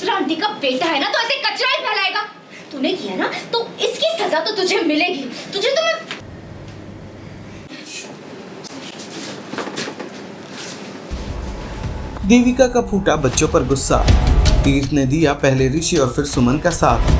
कचरा आंटी का बेटा है ना, तो ऐसे कचरा ही फैलाएगा। तूने किया ना तो इसकी सजा तो तुझे मिलेगी। तुझे तो मैं देविका का फूटा बच्चों पर गुस्सा। तीर्थ ने दिया पहले ऋषि और फिर सुमन का साथ।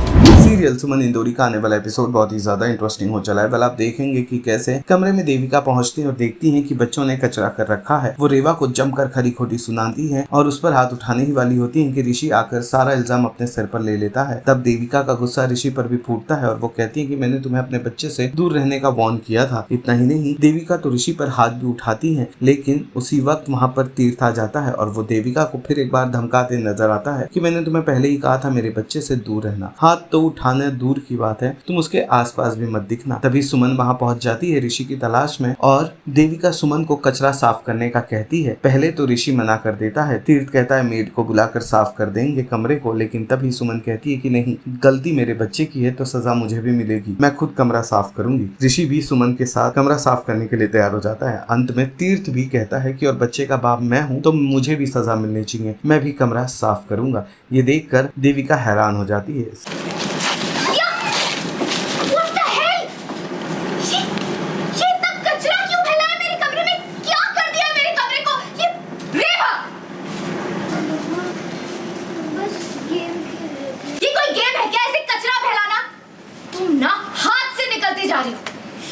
सीरियल सुमन इंदौरी का आने वाला एपिसोड बहुत ही ज्यादा इंटरेस्टिंग हो चला है। वेल आप देखेंगे कि कैसे कमरे में देविका पहुंचती है और देखती है कि बच्चों ने कचरा कर रखा है। वो रेवा को जमकर खरी खोटी सुनाती है और उस पर हाथ उठाने ही वाली होती है कि ऋषि आकर सारा इल्जाम अपने सिर पर ले लेता है। तब देविका का गुस्सा ऋषि पर भी फूटता है और वो कहती है कि मैंने तुम्हें अपने बच्चे से दूर रहने का वार्न किया था। इतना ही नहीं, देविका तो ऋषि पर हाथ भी उठाती है, लेकिन उसी वक्त वहाँ पर तीर्थ आ जाता है और वो देविका को फिर एक बार धमकाते नजर आता है कि मैंने तुम्हें पहले ही कहा था मेरे बच्चे से दूर रहना। हाथ तो उठाना दूर की बात है, तुम उसके आसपास भी मत दिखना। तभी सुमन वहाँ पहुँच जाती है ऋषि की तलाश में और देविका सुमन को कचरा साफ करने का कहती है। पहले तो ऋषि मना कर देता है। तीर्थ कहता है मेड को बुलाकर साफ कर देंगे कमरे को, लेकिन तभी सुमन कहती है कि नहीं, गलती मेरे बच्चे की है तो सजा मुझे भी मिलेगी, मैं खुद कमरा साफ करूंगी। ऋषि भी सुमन के साथ कमरा साफ करने के लिए तैयार हो जाता है। अंत में तीर्थ भी कहता है कि और बच्चे का बाप मैं हूँ तो मुझे भी सजा मिलनी चाहिए, मैं भी कमरा साफ करूंगा। ये देखकर देविका हैरान हो जाती है।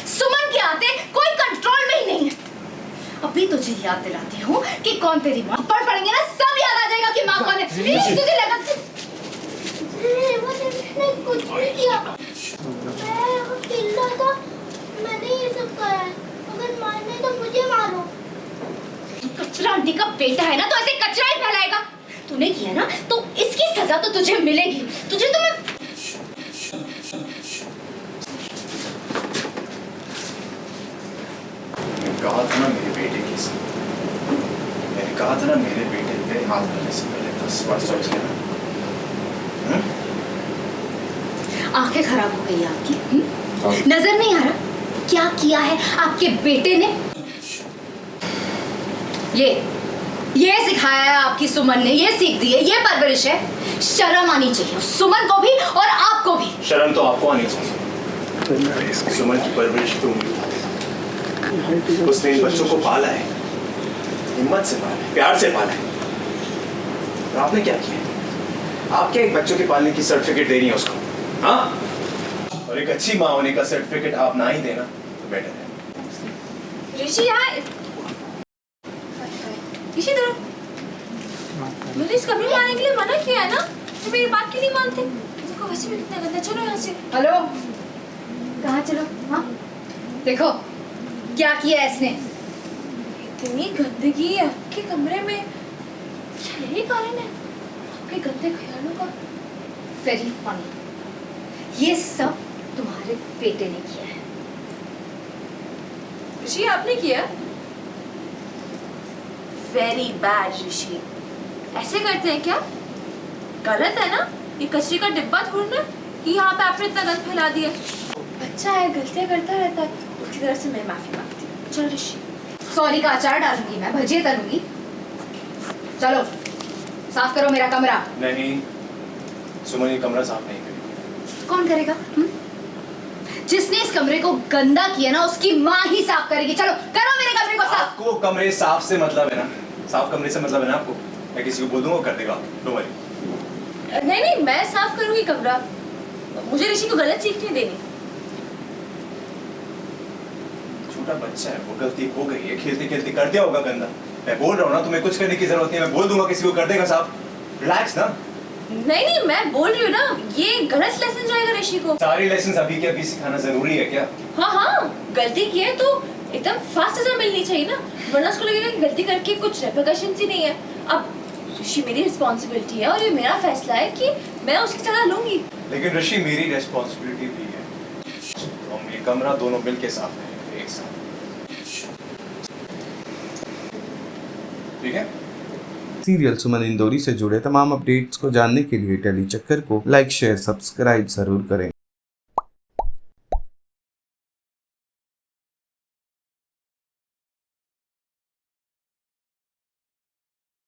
सुमन के आते कोई कंट्रोल में ही नहीं है। अभी तुझे याद दिलाती हूँ कि कौन तेरी माँ। पढ़ पढ़ेंगे ना सब याद आ जाएगा कि माँ कौन है। तुझे लगा कुछ नहीं किया, मैं खेल रहा था, मैंने ये सब करा है। अगर मारने तो मुझे मारो। कचरा आंटी का बेटा है ना, तो ऐसे कचरा ही फैलाएगा। तूने किया ना तो इसकी सजा तो तुझे मिलेगी। तुझे तो मैं कहा था ना मेरे बेटे की मैंने कहा था ना मेरे बेटे पे हाथ डालने से पहले 10 बार सोच लेना। आंखें खराब हो गई आपकी। नजर नहीं आ रहा क्या किया है आपके बेटे ने? ये सिखाया है आपकी सुमन ने, ये सीख दी है, ये परवरिश है। शर्म आनी चाहिए सुमन को भी और आपको भी। शर्म तो आपको आनी चाहिए। सुमन की परवरिश तो उसने इन बच्चों को पाला है, हिम्मत से पाला है, प्यार से पाला है। और आपने क्या किया? आप क्या एक बच्चों के पालने की सर्टिफिकेट दे रही है उसको? हाँ? और एक अच्छी माँ होने का सर्टिफिकेट आप ना ही देना तो बेटर है। ऋषि यार, ऋषि तो मैंने इस कमरे में आने के लिए मना किया है ना, तो मेरी बात क्यों नहीं मानते? देखो वैसे भी कितना गंदा। चलो यहाँ से। हेलो, कहाँ चलो? हाँ देखो क्या किया है इसने। इतनी गंदगी आपके कमरे में, क्या यही कारण है आपके गंदे ख्यालों का? वेरी फनी, ये सब तुम्हारे बेटे ने किया है। ऋषि आपने किया? वेरी बैड ऋषि, ऐसे करते हैं क्या? गलत है ना, ये कचरे का डिब्बा छोड़ना कि यहाँ पे आपने इतना गंद फैला दिया। बच्चा है, गलतियाँ करता रहता है, उसकी तरफ से मैं माफी मांगती हूँ। चलो ऋषि। सॉरी का अचार डालूंगी मैं, भजिए तलूंगी। चलो साफ करो मेरा कमरा। नहीं, सुमन ये कमरा साफ नहीं करेगी। कौन करेगा? जिसने इस कमरे को गंदा किया ना, उसकी माँ ही साफ करेगी। चलो करो मेरे कमरे को साफ। आपको कमरे साफ से मतलब है ना? साफ कमरे से मतलब है ना आपको? मैं किसी को बोल दूंगा कर देगा, डोंट वरी। नहीं, मैं साफ करूंगी कमरा, मुझे ऋषि को गलत सीख नहीं देनी। छोटा बच्चा है, वो गलती हो गई है, खेलते खेलते कर दिया होगा गंदा। मैं बोल रहा हूँ ना, तुम्हें कुछ करने की जरूरत नहीं है, मैं बोल दूंगा किसी को कर देगा साफ। रिलैक्स ना। नहीं, मैं बोल रही हूँ ना, ये गलत लेसन जाएगा ऋषि को। सारी लेसन अभी के अभी सिखाना जरूरी है क्या? हाँ, गलती की है तो एकदम फास्ट सजा मिलनी चाहिए ना, वरना उसको लगेगा कि गलती करके कुछ रेपरकशंस ही नहीं है। अब ऋषि मेरी रिस्पॉन्सिबिलिटी है और ये मेरा फैसला है कि मैं उसकी सजा लूंगी। लेकिन ऋषि मेरी रिस्पॉन्सिबिलिटी भी है, तो हम ये कमरा दोनों मिलके साफ करेंगे एक साथ, ठीक है? सीरियल सुमन इंदौरी से जुड़े तमाम अपडेट्स को जानने के लिए टेली चक्कर को लाइक शेयर सब्सक्राइब जरूर करें।